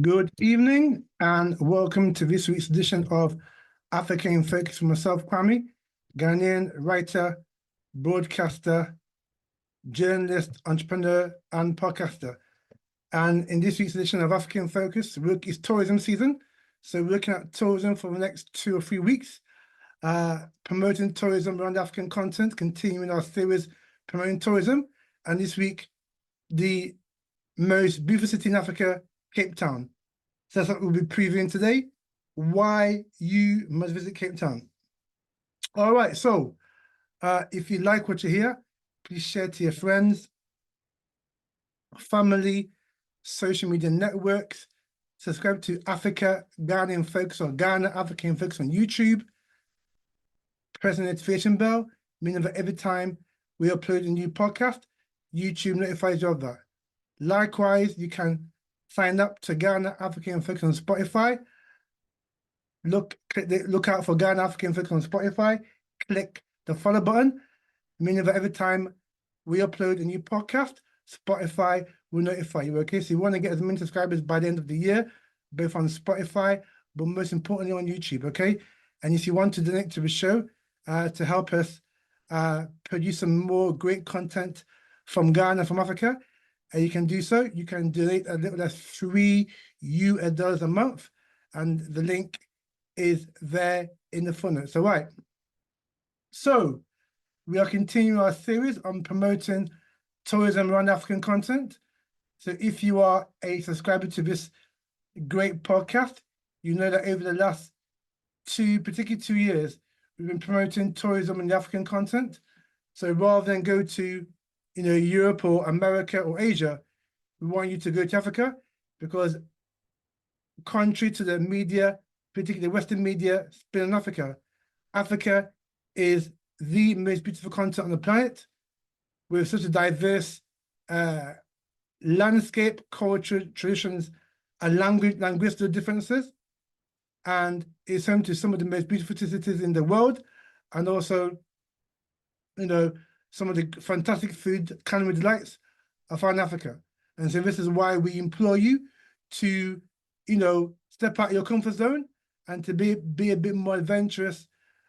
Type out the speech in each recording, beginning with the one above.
Good evening and welcome to this week's edition of Africa in Focus for myself, Kwame, Ghanaian writer, broadcaster, journalist, entrepreneur, and podcaster. And in this week's edition of Africa in Focus, it's tourism season. So we're looking at tourism for the next 2 or 3 weeks, promoting tourism around African continent, continuing our series promoting tourism. And this week, the most beautiful city in Africa, Cape Town. So that's what we'll be previewing today, why you must visit Cape Town. All right, so if you like what you hear, please share to your friends, family, social media networks. Subscribe to Africa Ghana in Focus or Ghana Africa in Focus on YouTube. Press the notification bell, meaning that every time we upload a new podcast, YouTube notifies you of that. Likewise, you can sign up to Ghana Africa in Focus on Spotify. Look out for Ghana Africa in Focus on Spotify. Click the follow button, meaning that every time we upload a new podcast, Spotify will notify you, okay? So you want to get as many subscribers by the end of the year, both on Spotify, but most importantly on YouTube, okay? And if you want to donate to the show to help us produce some more great content from Ghana, from Africa, you can do so. You can donate a little less $3 a month, and the link is there in the footnote. So, right. So, we are continuing our series on promoting tourism around African continent. So, if you are a subscriber to this great podcast, you know that over the last particularly 2 years, we've been promoting tourism in the African continent. So, rather than go to Europe or America or Asia, we want you to go to Africa because contrary to the media, particularly the Western media spin on Africa, Africa is the most beautiful continent on the planet with such a diverse landscape, culture, traditions, and linguistic differences. And it's home to some of the most beautiful cities in the world, and also, some of the fantastic food, culinary delights of Africa. And so this is why we implore you to, step out your comfort zone and to be a bit more adventurous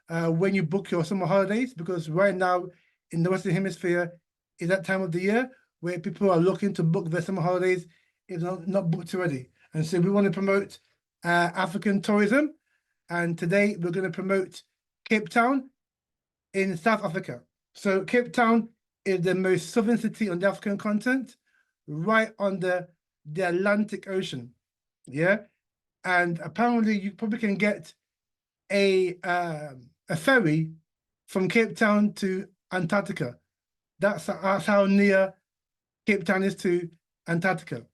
when you book your summer holidays, because right now in the Western Hemisphere is that time of the year where people are looking to book their summer holidays if not booked already. And so we want to promote African tourism. And today we're going to promote Cape Town in South Africa. So Cape Town is the most southern city on the African continent, right under the Atlantic Ocean, yeah? And apparently you probably can get a ferry from Cape Town to Antarctica. That's how near Cape Town is to Antarctica.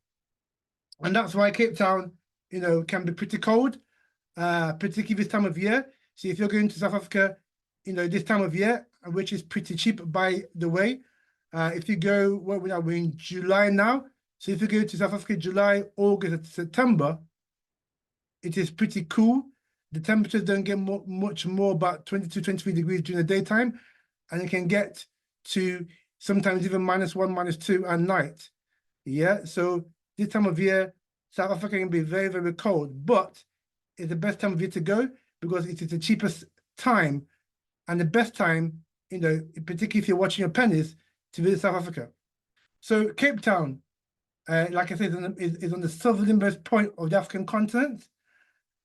And that's why Cape Town, can be pretty cold, particularly this time of year. So if you're going to South Africa, this time of year, which is pretty cheap, by the way. If you go, we're in July now. So if you go to South Africa, July, August, September, it is pretty cool. The temperatures don't get much more, about 22, 23 degrees during the daytime. And it can get to sometimes even -1, -2 at night. Yeah, so this time of year, South Africa can be very, very cold, but it's the best time of year to go because it is the cheapest time and the best time, particularly if you're watching your pennies, to visit South Africa. So Cape Town, like I said, is on the southernmost point of the African continent.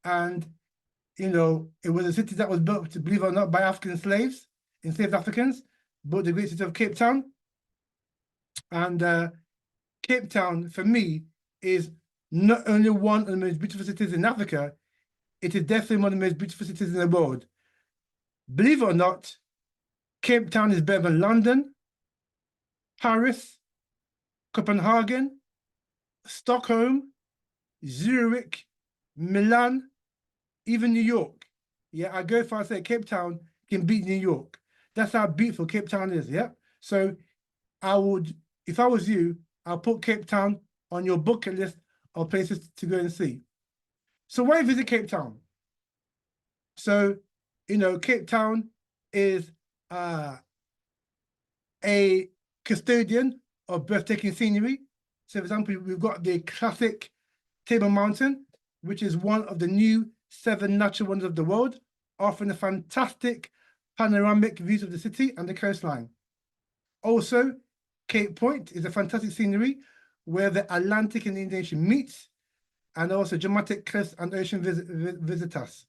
And, it was a city that was built, to believe it or not, by African slaves, enslaved Africans, built the great city of Cape Town. And Cape Town, for me, is not only one of the most beautiful cities in Africa, it is definitely one of the most beautiful cities in the world. Believe it or not, Cape Town is better than London, Paris, Copenhagen, Stockholm, Zurich, Milan, even New York. Yeah, I go far to say Cape Town can beat New York. That's how beautiful Cape Town is, yeah? So if I was you, I'll put Cape Town on your bucket list of places to go and see. So why visit Cape Town? So, Cape Town is a custodian of breathtaking scenery. So, for example, we've got the classic Table Mountain, which is one of the new 7 natural wonders of the world, offering a fantastic panoramic views of the city and the coastline. Also, Cape Point is a fantastic scenery where the Atlantic and the Indian Ocean meets, and also dramatic cliffs and ocean vistas.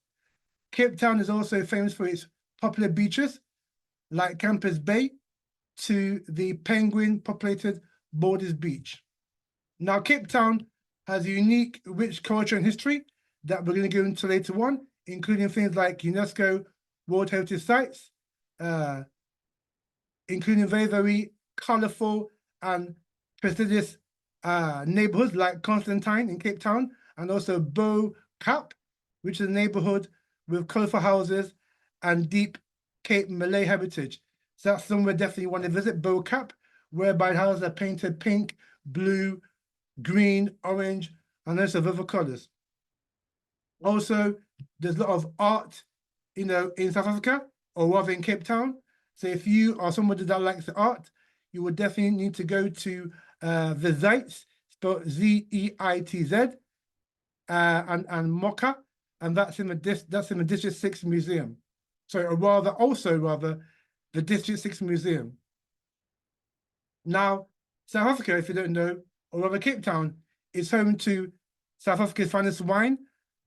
Cape Town is also famous for its popular beaches, like Campus Bay to the penguin-populated Boulders Beach. Now, Cape Town has a unique, rich culture and history that we're going to go into later on, including things like UNESCO World Heritage Sites, including very, very colorful and prestigious neighborhoods like Constantine in Cape Town, and also Bow Cap, which is a neighborhood with colorful houses and deep Cape Malay heritage. So that's somewhere definitely you want to visit, Bow Cap, whereby houses are painted pink, blue, green, orange, and also other colors. Also, there's a lot of art, in South Africa, or rather in Cape Town. So if you are somebody that likes the art, you would definitely need to go to the Zeitz, spelled Zeitz, and Mocha, and that's in the District 6 Museum. So, or rather, the District 6 Museum. Now, South Africa, if you don't know, or rather Cape Town, is home to South Africa's finest wine,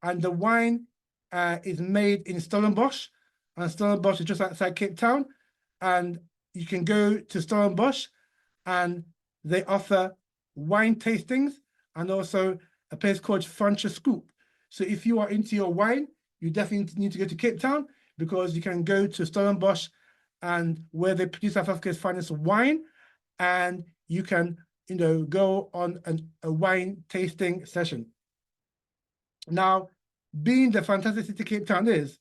and the wine is made in Stellenbosch, and Stellenbosch is just outside Cape Town, and you can go to Stellenbosch, and they offer wine tastings, and also a place called Francis Scoop. So if you are into your wine, you definitely need to go to Cape Town, because you can go to Stellenbosch, and where they produce South Africa's finest wine, and you can, go on a wine tasting session. Now, being the fantastic city Cape Town is,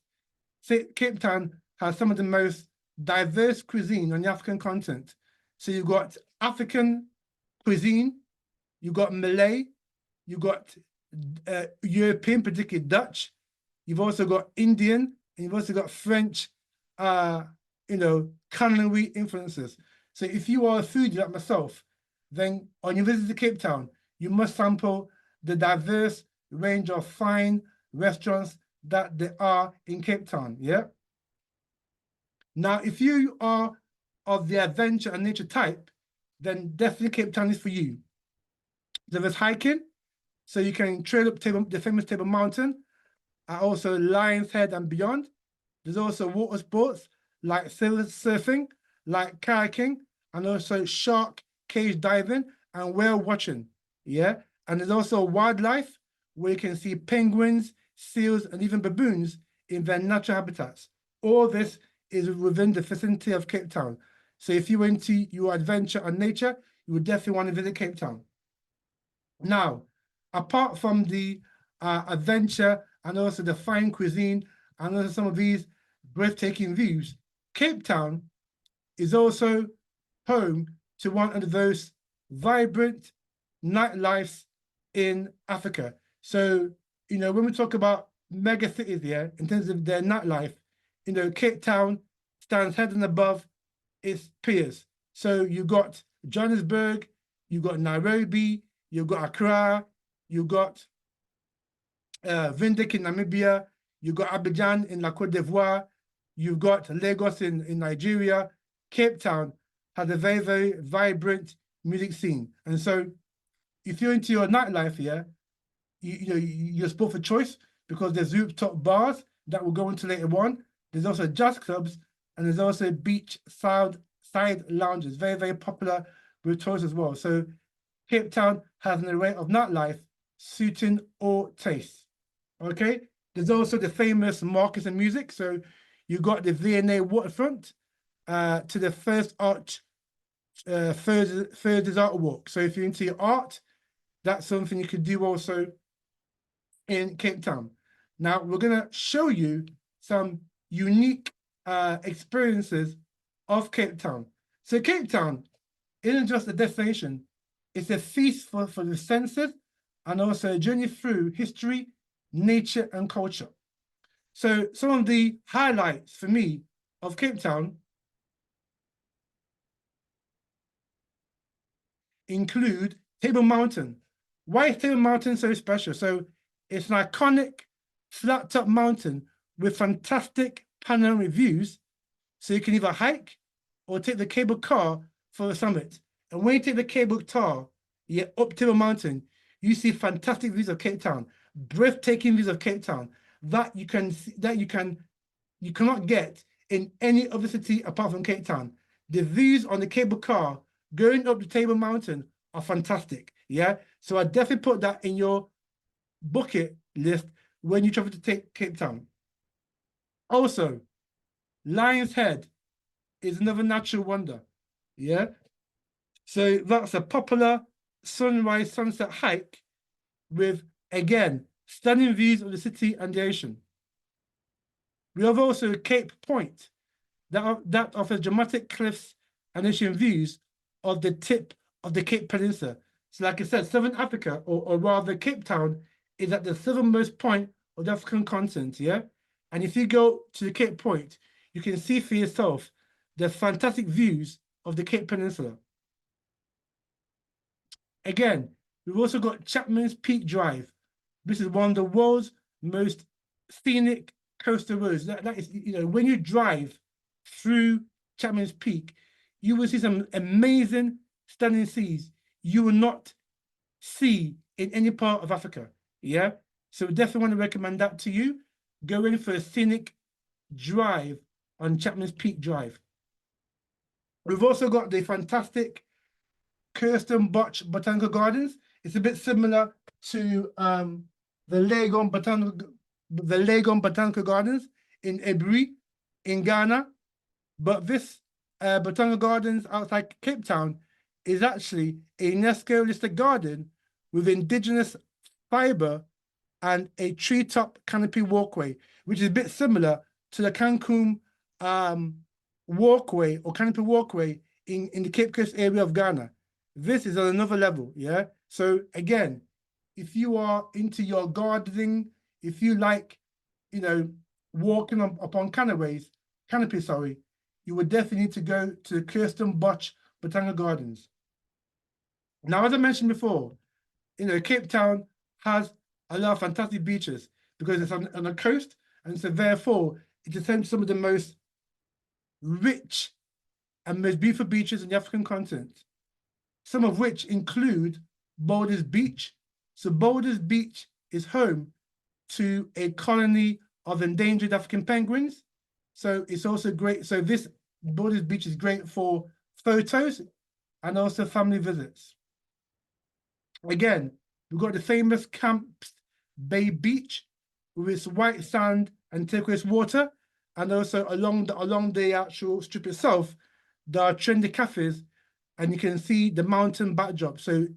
Cape Town has some of the most diverse cuisine on the African continent. So you've got African cuisine, you've got Malay, you've got European, particularly Dutch, you've also got Indian, and you've also got French, culinary influences. So if you are a foodie like myself, then on your visit to Cape Town, you must sample the diverse range of fine restaurants that there are in Cape Town, yeah? Now, if you are of the adventure and nature type, then definitely Cape Town is for you. There's hiking, so you can trail up the famous Table Mountain, and also Lion's Head and beyond. There's also water sports like surfing, like kayaking, and also shark cage diving and whale watching, yeah? And there's also wildlife where you can see penguins, seals, and even baboons in their natural habitats. All this is within the vicinity of Cape Town. So if you're into your adventure and nature, you would definitely want to visit Cape Town. Now, apart from the adventure and also the fine cuisine and also some of these breathtaking views, Cape Town is also home to one of those vibrant nightlifes in Africa. So, when we talk about mega cities here, in terms of their nightlife, Cape Town stands head and above its peers. So you got Johannesburg, you got Nairobi, you got Accra, you got Windhoek in Namibia, you got Abidjan in La Côte d'Ivoire, you've got Lagos in Nigeria. Cape Town has a very, very vibrant music scene. And so if you're into your nightlife here, you're sport for choice, because there's rooftop bars that we'll go into later on. There's also jazz clubs, and there's also beach side lounges, very, very popular with tourists as well. So Cape Town has an array of nightlife suiting all tastes, okay? There's also the famous markets and music. So you got the V&A waterfront to the First Arch Thursday's Art Walk. So if you're into your art, that's something you could do also in Cape Town. Now, we're going to show you some unique experiences of Cape Town. So Cape Town isn't just a destination, it's a feast for the senses, and also a journey through history, nature, and culture. So some of the highlights for me of Cape Town include Table Mountain, Why is Table Mountain so special? So it's an iconic flat top mountain with fantastic panoramic views. So you can either hike or take the cable car for the summit. And when you take the cable car, yeah, up Table Mountain, you see fantastic views of Cape Town, breathtaking views of Cape Town that you can see, you cannot get in any other city apart from Cape Town. The views on the cable car going up the Table Mountain are fantastic. Yeah. So I definitely put that in your bucket list when you travel to take Cape Town. Also, Lion's Head is another natural wonder. Yeah. So that's a popular sunrise sunset hike with, again, stunning views of the city and the ocean. We have also Cape Point that offers dramatic cliffs and ocean views of the tip of the Cape Peninsula. So like I said, Southern Africa, or rather Cape Town, is at the southernmost point of the African continent, yeah? And if you go to the Cape Point, you can see for yourself the fantastic views of the Cape Peninsula. Again, we've also got Chapman's Peak Drive. This is one of the world's most scenic coastal roads. That is, when you drive through Chapman's Peak, you will see some amazing, stunning seas you will not see in any part of Africa. Yeah. So definitely want to recommend that to you. Go in for a scenic drive on Chapman's Peak Drive. We've also got the fantastic Kirsten Botch Botanical Gardens. It's a bit similar to the Legon Botanical Gardens in Ebri in Ghana. But this Botanical Gardens outside Cape Town is actually a UNESCO listed garden with indigenous fiber and a treetop canopy walkway, which is a bit similar to the Cancun walkway or canopy walkway in the Cape Coast area of Ghana. This is on another level, yeah? So again, if you are into your gardening, if you like, walking upon canopies, you would definitely need to go to the Kirsten Botch Botanical Gardens. Now, as I mentioned before, Cape Town has a lot of fantastic beaches because it's on the coast, and so therefore it is some of the most rich and most beautiful beaches in the African continent, some of which include Boulders Beach. So Boulders Beach is home to a colony of endangered African penguins. So it's also great. So this Boulders Beach is great for photos and also family visits. Again, we've got the famous Camps Bay Beach with its white sand and turquoise water, and also along the actual strip itself, there are trendy cafes, and you can see the mountain backdrop. So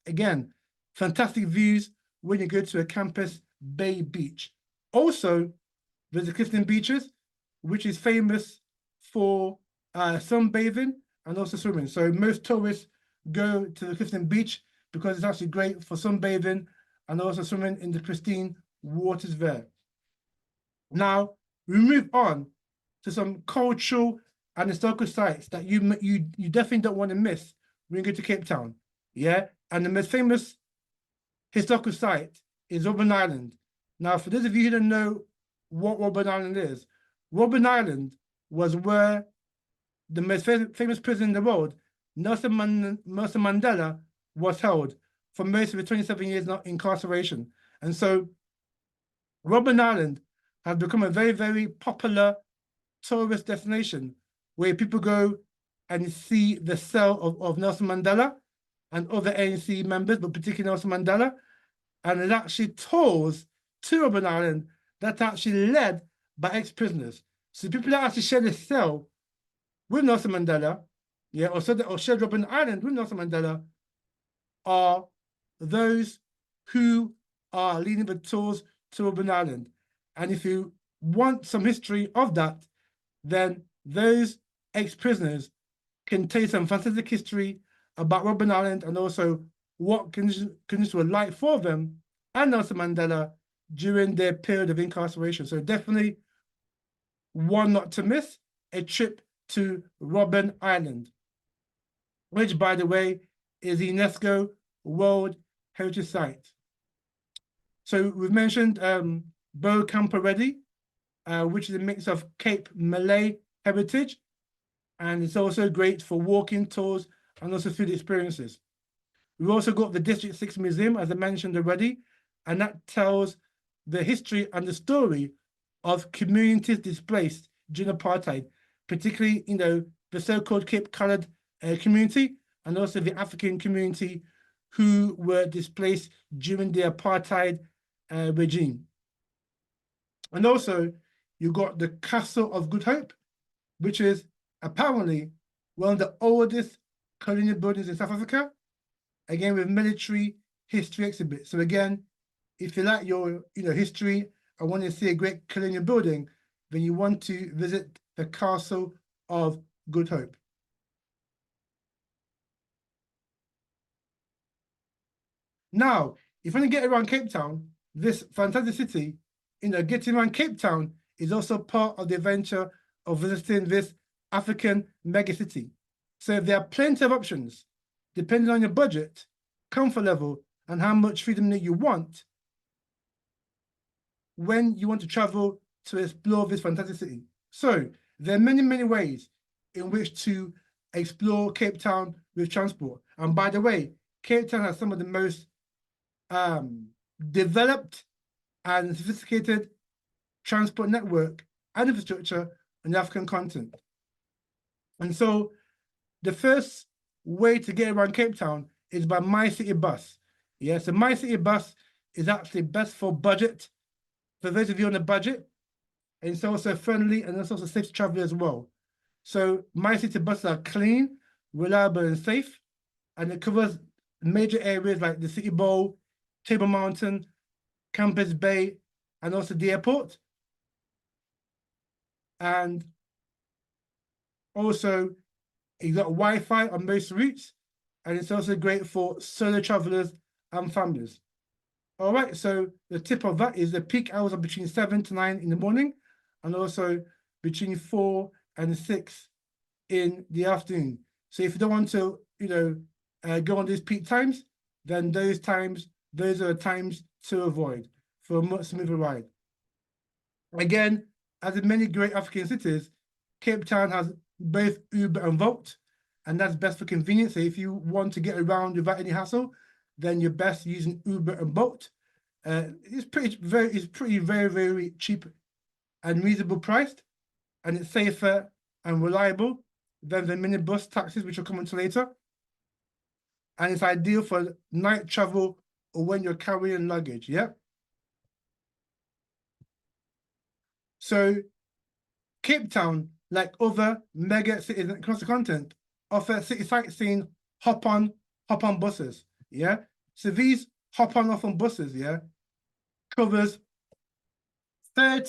again, fantastic views when you go to a Camps Bay Beach. Also, there's the Clifton Beaches, which is famous for sunbathing and also swimming. So most tourists go to the Clifton Beach because it's actually great for sunbathing and also swimming in the pristine waters there. Now, we move on to some cultural and historical sites that you definitely don't want to miss when you go to Cape Town. Yeah, and the most famous historical site is Robben Island. Now, for those of you who don't know what Robben Island is, Robben Island was where the most famous prison in the world, Nelson Mandela, was held for most of the 27 years of incarceration. And so Robben Island has become a very, very popular tourist destination where people go and see the cell of Nelson Mandela and other ANC members, but particularly Nelson Mandela. And it actually tours to Robben Island that's actually led by ex-prisoners. So people that actually share the cell with Nelson Mandela, yeah, or share Robben Island with Nelson Mandela are those who are leading the tours to Robben Island. And if you want some history of that, then those ex-prisoners can tell you some fantastic history about Robben Island and also what conditions were like for them and Nelson Mandela during their period of incarceration. So definitely one not to miss, a trip to Robben Island, which, by the way, is the UNESCO World heritage site. So we've mentioned Bo Camp already, which is a mix of Cape Malay heritage, and it's also great for walking tours and also food experiences. We've also got the District 6 Museum, as I mentioned already, and that tells the history and the story of communities displaced during apartheid, particularly, the so-called Cape Coloured community, and also the African community who were displaced during the apartheid regime. And also, you've got the Castle of Good Hope, which is apparently one of the oldest colonial buildings in South Africa, again with military history exhibits. So again, if you like your history and want to see a great colonial building, then you want to visit the Castle of Good Hope. Now, if you want to get around Cape Town, this fantastic city, getting around Cape Town is also part of the adventure of visiting this African megacity. So there are plenty of options, depending on your budget, comfort level, and how much freedom that you want when you want to travel to explore this fantastic city. So there are many, many ways in which to explore Cape Town with transport. And by the way, Cape Town has some of the most developed and sophisticated transport network and infrastructure on the African continent. And so the first way to get around Cape Town is by MyCity Bus. Yeah, so MyCity Bus is actually best for budget, for those of you on a budget, and it's also friendly and it's also safe to travel as well. So MyCity buses are clean, reliable, and safe, and it covers major areas like the City Bowl, Table Mountain, Campus Bay, and also the airport. And also, you got Wi-Fi on most routes, and it's also great for solo travelers and families. All right, so the tip of that is the peak hours are between 7 to 9 in the morning, and also between 4 and 6 in the afternoon. So if you don't want to, go on these peak times, then those are the times to avoid for a much smoother ride. Again, as in many great African cities, Cape Town has both Uber and Volt, and that's best for convenience. So if you want to get around without any hassle, then you're best using Uber and Bolt. It's pretty very, very cheap and reasonable priced, and it's safer and reliable than the minibus taxis, which will come into later. And it's ideal for night travel or when you're carrying luggage, yeah? So Cape Town, like other mega cities across the continent, offer city sightseeing hop-on buses, yeah? So these hop-on, off-on buses, yeah, covers around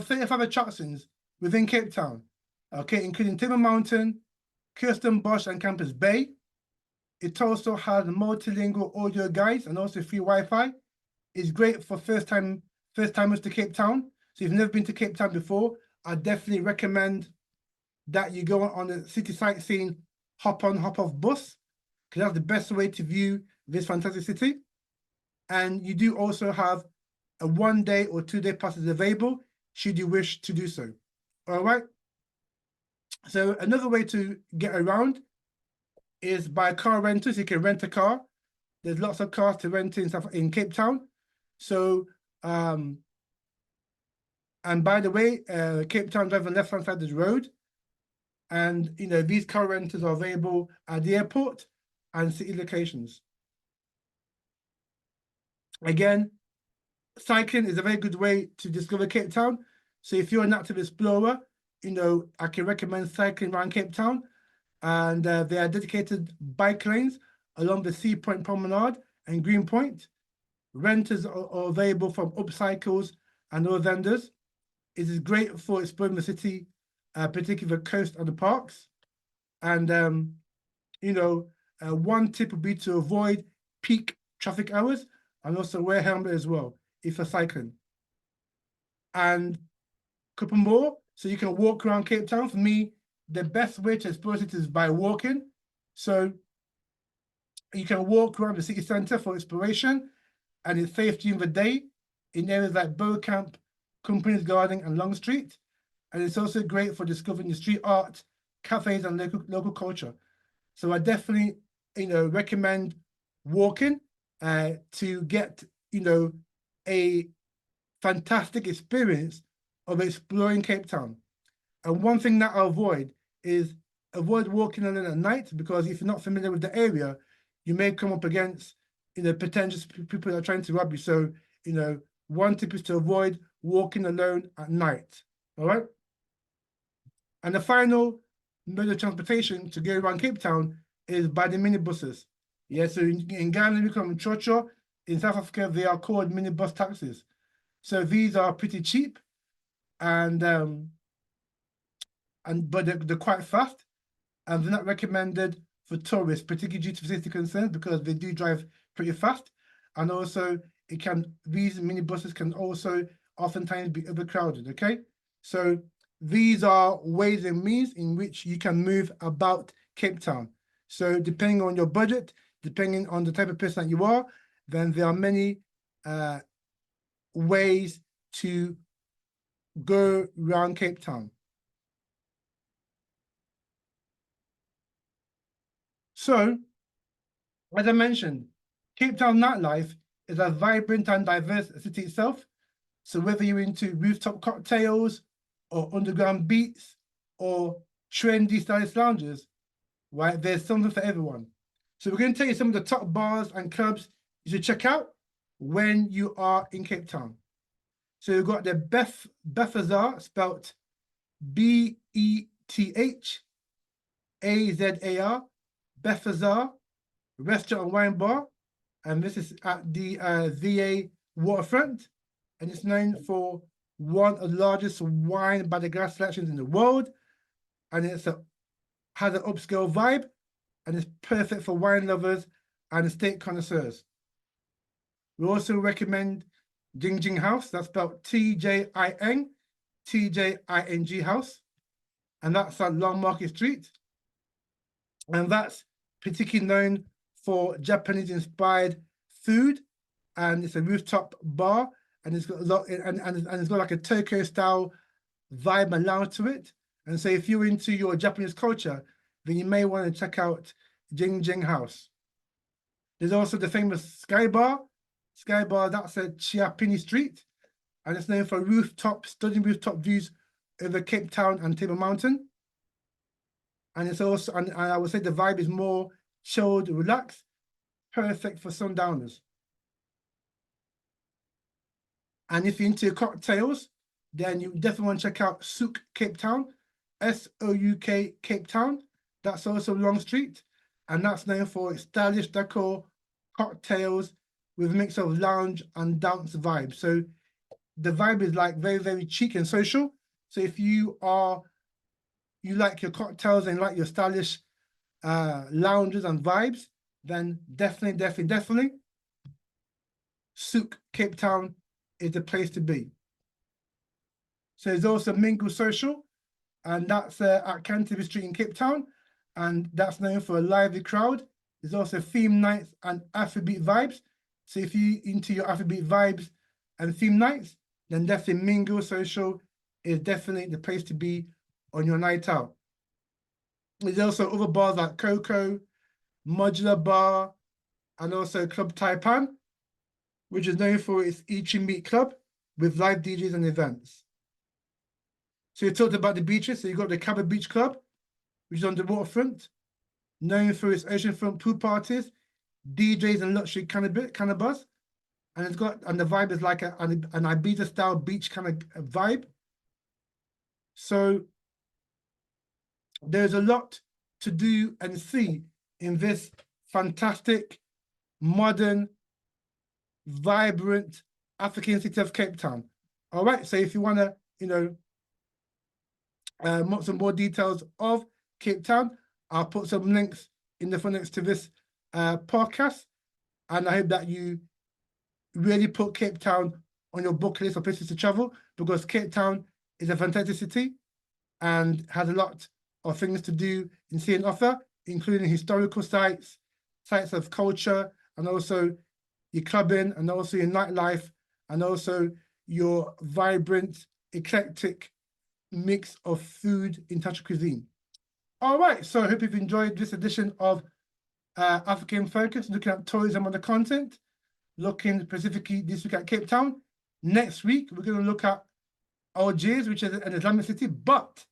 35 attractions within Cape Town, okay, including Table Mountain, Kirstenbosch, and Campus Bay. It also has multilingual audio guides and also free Wi-Fi. It's great for first-timers to Cape Town. So if you've never been to Cape Town before, I definitely recommend that you go on the city sightseeing hop-on, hop-off bus, because that's the best way to view this fantastic city. And you do also have a 1-day or 2-day passes available, should you wish to do so. All right. So another way to get around is by car rentals. You can rent a car. There's lots of cars to rent in Cape Town. So, and by the way, Cape Town drives on the left-hand side of the road. And, these car rentals are available at the airport and city locations. Again, cycling is a very good way to discover Cape Town. So if you're an active explorer, I can recommend cycling around Cape Town. And there are dedicated bike lanes along the Sea Point Promenade and Green Point. Renters are available from upcycles and other vendors. It is great for exploring the city, particularly the coast and the parks. And, one tip would be to avoid peak traffic hours and also wear a helmet as well if you're cycling. And a couple more, so you can walk around Cape Town. For me, the best way to explore it is by walking. So You can walk around the city centre for exploration, and it's safe during the day in areas like Camp, Company's Garden, and Long Street. And it's also great for discovering the street art, cafes, and local culture. So I definitely, recommend walking to get, a fantastic experience of exploring Cape Town. And one thing that I avoid is avoid walking alone at night, because if you're not familiar with the area, you may come up against, potential people that are trying to rob you. So, one tip is to avoid walking alone at night. All right. And the final mode of transportation to go around Cape Town is by the minibuses. Yeah, so in Ghana, we call them chocho. In South Africa, they are called minibus taxis. So these are pretty cheap, and but they're quite fast, and they're not recommended for tourists, particularly due to safety concerns, because they do drive pretty fast, and also these minibuses can also oftentimes be overcrowded. Okay, so these are ways and means in which you can move about Cape Town. So depending on your budget, depending on the type of person that you are, then there are many ways to go around Cape Town. So, as I mentioned, Cape Town nightlife is a vibrant and diverse city itself. So whether you're into rooftop cocktails or underground beats or trendy stylish lounges, right, there's something for everyone. So we're going to tell you some of the top bars and clubs you should check out when you are in Cape Town. So you've got the Bethazar, spelt Bethazar, Bethazar Restaurant and Wine Bar, and this is at the VA waterfront, and it's known for one of the largest wine by the glass selections in the world, and has an upscale vibe, and it's perfect for wine lovers and estate connoisseurs. We also recommend Jing House, that's spelled TJIN House, and that's at Long Market Street, and that's particularly known for Japanese-inspired food, and it's a rooftop bar, and it's got a lot, and it's got like a Tokyo-style vibe and lounge to it. And so if you're into your Japanese culture, then you may want to check out Jing House. There's also the famous Sky Bar. Sky Bar, that's at Chapman Street, and it's known for stunning rooftop views over Cape Town and Table Mountain. And it's also, and I would say the vibe is more chilled, relaxed, perfect for sundowners. And if you're into cocktails, then you definitely want to check out Souk Cape Town, SOUK Cape Town. That's also Long Street, and that's known for its stylish decor, cocktails with a mix of lounge and dance vibes. So the vibe is like very, very chic and social. So if you like your cocktails and like your stylish lounges and vibes, then definitely Souk Cape Town is the place to be. So there's also Mingle Social, and that's at Canterbury Street in Cape Town, and that's known for a lively crowd. There's also theme nights and Afrobeat vibes. So if you're into your Afrobeat vibes and theme nights, then definitely Mingle Social is definitely the place to be on your night out. There's also other bars like Coco, Modular Bar, and also Club Taipan, which is known for its Eat and Meet Club with live DJs and events. So you talked about the beaches. So you've got the Cabo Beach Club, which is on the waterfront, known for its oceanfront pool parties, DJs and luxury cannabis, and the vibe is like an Ibiza style beach kind of vibe. So there's a lot to do and see in this fantastic, modern, vibrant African city of Cape Town. All right, so if you want to, some more details of Cape Town, I'll put some links in the footnotes to this podcast, and I hope that you really put Cape Town on your bucket list of places to travel, because Cape Town is a fantastic city and has a lot of things to do and see and offer, including historical sites, sites of culture, and also your clubbing, and also your nightlife, and also your vibrant, eclectic mix of food in international cuisine. All right, so I hope you've enjoyed this edition of African Focus, looking at tourism on the continent, looking specifically this week at Cape Town. Next week, we're going to look at Algiers, which is an Islamic city, but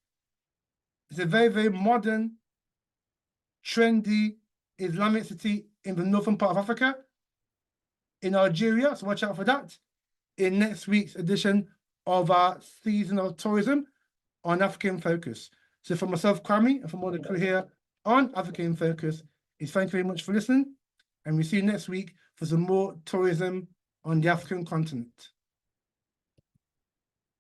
it's a very, very modern, trendy Islamic city in the northern part of Africa, in Algeria. So watch out for that in next week's edition of our seasonal tourism on African Focus. So for myself, Kwame, and from all the crew here on African Focus, is thank you very much for listening. And we see you next week for some more tourism on the African continent.